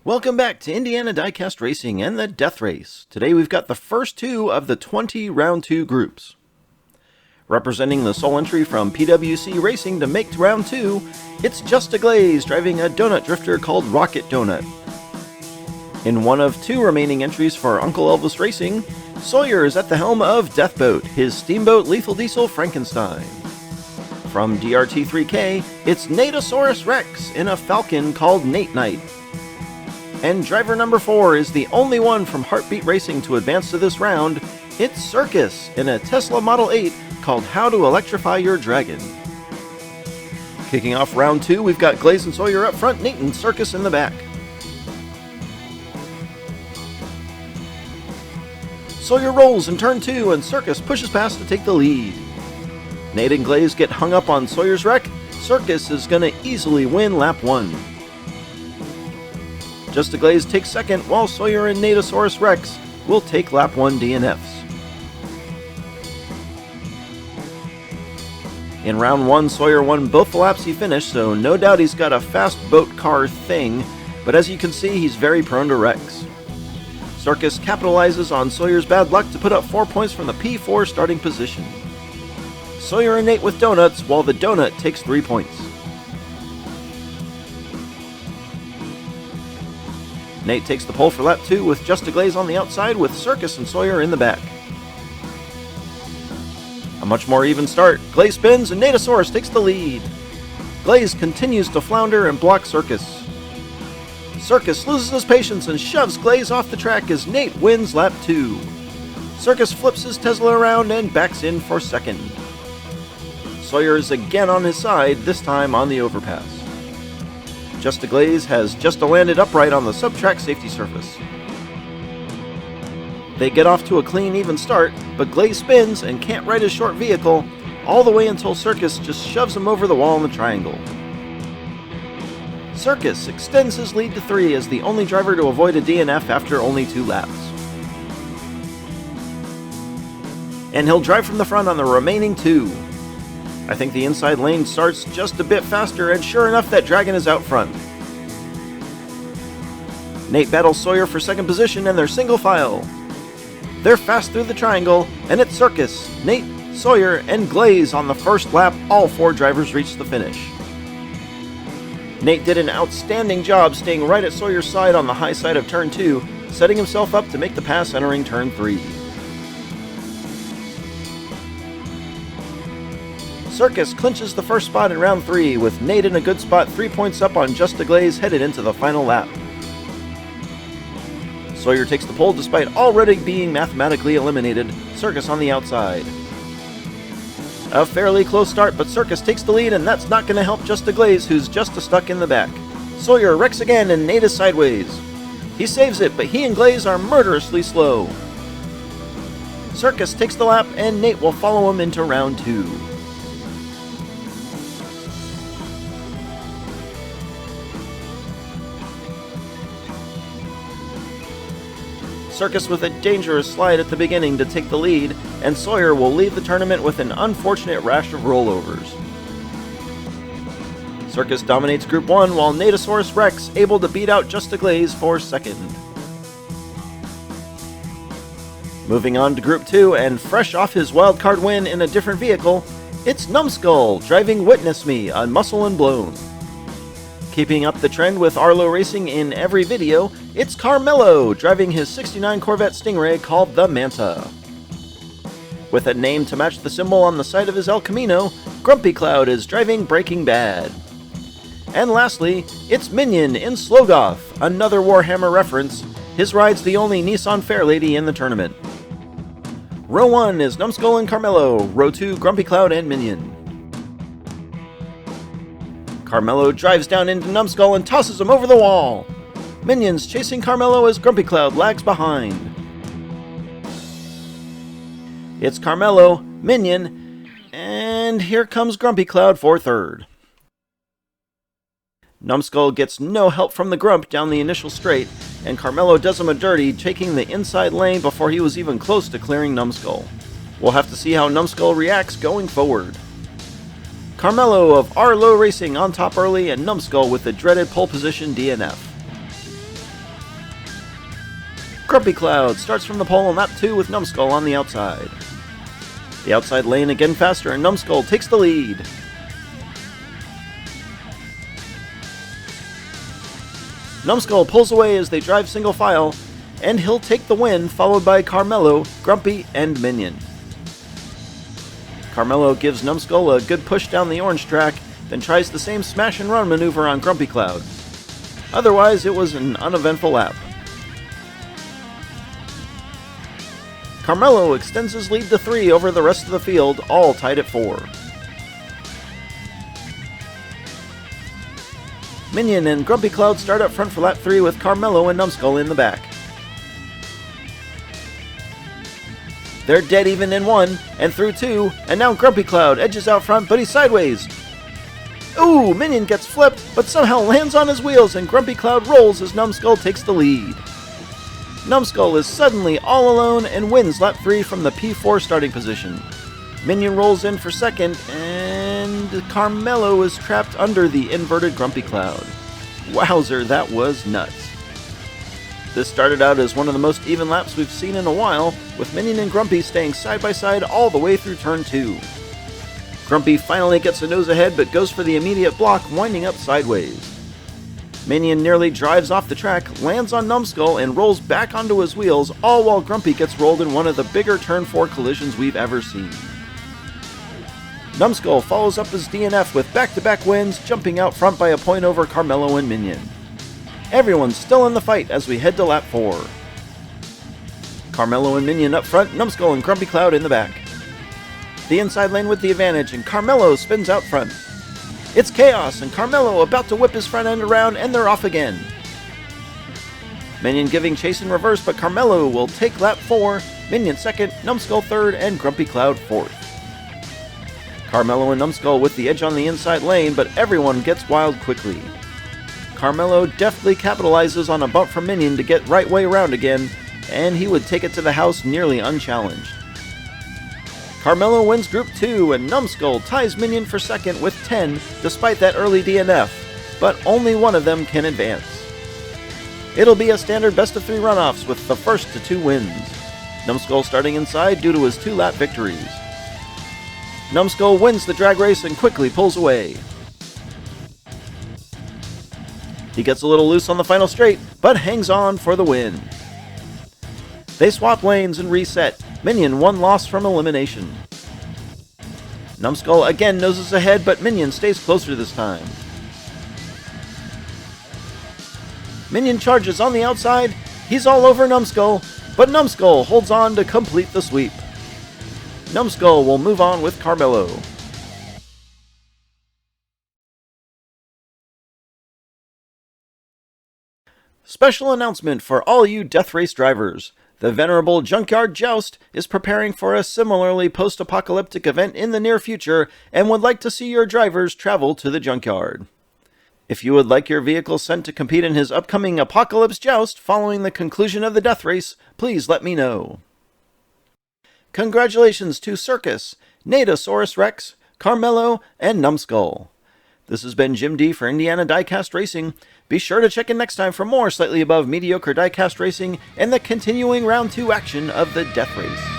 Welcome back to Indiana Diecast Racing and the Death Race. Today we've got the first two of the 20 Round 2 groups. Representing the sole entry from PWC Racing to make Round 2, it's Just a Glaze driving a donut drifter called Rocket Donut. In one of two remaining entries for Uncle Elvis Racing, Sawyer is at the helm of Deathboat, his steamboat lethal diesel Frankenstein. From DRT3K, it's Natosaurus Rex in a Falcon called Nate Knight. And driver number 4 is the only one from Heartbeat Racing to advance to this round. It's Circus in a Tesla Model 8 called How to Electrify Your Dragon. Kicking off round 2, we've got Glaze and Sawyer up front, Nate and Circus in the back. Sawyer rolls in turn 2 and Circus pushes past to take the lead. Nate and Glaze get hung up on Sawyer's wreck. Circus is going to easily win lap 1. Just a Glaze takes second, while Sawyer and Natosaurus Rex will take lap 1 DNFs. In round 1, Sawyer won both the laps he finished, so no doubt he's got a fast boat car thing, but as you can see, he's very prone to wrecks. Circus capitalizes on Sawyer's bad luck to put up 4 points from the P4 starting position. Sawyer and Nate with donuts, while the donut takes 3 points. Nate takes the pole for lap 2 with Just a Glaze on the outside with Circus and Sawyer in the back. A much more even start. Glaze spins and Natosaurus takes the lead. Glaze continues to flounder and block Circus. Circus loses his patience and shoves Glaze off the track as Nate wins lap 2. Circus flips his Tesla around and backs in for second. Sawyer is again on his side, this time on the overpass. Just a Glaze has just landed upright on the sub-track safety surface. They get off to a clean, even start, but Glaze spins and can't right his short vehicle all the way until Circus just shoves him over the wall in the triangle. Circus extends his lead to 3 as the only driver to avoid a DNF after only 2 laps. And he'll drive from the front on the remaining 2. I think the inside lane starts just a bit faster, and sure enough, that Dragon is out front. Nate battles Sawyer for second position, and they're single file. They're fast through the triangle, and it's Circus, Nate, Sawyer, and Glaze on the first lap. All 4 drivers reach the finish. Nate did an outstanding job staying right at Sawyer's side on the high side of turn 2, setting himself up to make the pass entering turn 3. Circus clinches the first spot in round 3, with Nate in a good spot 3 points up on Just a Glaze headed into the final lap. Sawyer takes the pole despite already being mathematically eliminated, Circus on the outside. A fairly close start, but Circus takes the lead, and that's not going to help Just a Glaze, who's just stuck in the back. Sawyer wrecks again, and Nate is sideways. He saves it, but he and Glaze are murderously slow. Circus takes the lap, and Nate will follow him into round 2. Circus with a dangerous slide at the beginning to take the lead, and Sawyer will leave the tournament with an unfortunate rash of rollovers. Circus dominates Group 1, while Natosaurus Rex able to beat out Just a Glaze for second. Moving on to Group 2, and fresh off his wildcard win in a different vehicle, it's Numbskull driving Witness Me on Muscle and Blown. Keeping up the trend with Arlo Racing in every video, it's Carmelo driving his 69 Corvette Stingray called the Manta. With a name to match the symbol on the side of his El Camino, Grumpy Cloud is driving Breaking Bad. And lastly, it's Minion in Slogoth, another Warhammer reference. His ride's the only Nissan Fairlady in the tournament. Row 1 is Numbskull and Carmelo, Row 2 Grumpy Cloud and Minion. Carmelo drives down into Numbskull and tosses him over the wall. Minions chasing Carmelo as Grumpy Cloud lags behind. It's Carmelo, Minion, and here comes Grumpy Cloud for third. Numbskull gets no help from the Grump down the initial straight, and Carmelo does him a dirty, taking the inside lane before he was even close to clearing Numbskull. We'll have to see how Numbskull reacts going forward. Carmelo of Arlo Racing on top early, and Numbskull with the dreaded pole position DNF. Grumpy Cloud starts from the pole on lap 2 with Numbskull on the outside. The outside lane again faster, and Numbskull takes the lead. Numbskull pulls away as they drive single file, and he'll take the win, followed by Carmelo, Grumpy, and Minion. Carmelo gives Numbskull a good push down the orange track, then tries the same smash and run maneuver on Grumpy Cloud. Otherwise, it was an uneventful lap. Carmelo extends his lead to 3 over the rest of the field, all tied at 4. Minion and Grumpy Cloud start up front for lap 3 with Carmelo and Numbskull in the back. They're dead even in 1, and through 2, and now Grumpy Cloud edges out front, but he's sideways. Ooh, Minion gets flipped, but somehow lands on his wheels, and Grumpy Cloud rolls as Numbskull takes the lead. Numbskull is suddenly all alone and wins lap 3 from the P4 starting position. Minion rolls in for second, and Carmelo is trapped under the inverted Grumpy Cloud. Wowzer, that was nuts. This started out as one of the most even laps we've seen in a while, with Minion and Grumpy staying side by side all the way through turn 2. Grumpy finally gets a nose ahead but goes for the immediate block, winding up sideways. Minion nearly drives off the track, lands on Numbskull, and rolls back onto his wheels, all while Grumpy gets rolled in one of the bigger turn 4 collisions we've ever seen. Numbskull follows up his DNF with back-to-back wins, jumping out front by a point over Carmelo and Minion. Everyone's still in the fight as we head to lap 4. Carmelo and Minion up front, Numbskull and Grumpy Cloud in the back. The inside lane with the advantage, and Carmelo spins out front. It's chaos, and Carmelo about to whip his front end around, and they're off again. Minion giving chase in reverse, but Carmelo will take lap 4, Minion second, Numbskull third, and Grumpy Cloud fourth. Carmelo and Numbskull with the edge on the inside lane, but everyone gets wild quickly. Carmelo deftly capitalizes on a bump from Minion to get right way around again, and he would take it to the house nearly unchallenged. Carmelo wins Group 2, and Numbskull ties Minion for second with 10 despite that early DNF, but only one of them can advance. It'll be a standard best-of-3 runoffs with the first to 2 wins. Numbskull starting inside due to his 2-lap victories. Numbskull wins the drag race and quickly pulls away. He gets a little loose on the final straight, but hangs on for the win. They swap lanes and reset. Minion 1 loss from elimination. Numbskull again noses ahead, but Minion stays closer this time. Minion charges on the outside. He's all over Numbskull, but Numbskull holds on to complete the sweep. Numbskull will move on with Carmelo. Special announcement for all you Death Race drivers. The venerable Junkyard Joust is preparing for a similarly post-apocalyptic event in the near future and would like to see your drivers travel to the junkyard. If you would like your vehicle sent to compete in his upcoming Apocalypse Joust following the conclusion of the Death Race, please let me know. Congratulations to Circus, Nadasaurus Rex, Carmelo, and Numbskull. This has been Jim D for Indiana Diecast Racing. Be sure to check in next time for more slightly above mediocre diecast racing and the continuing round 2 action of the Death Race.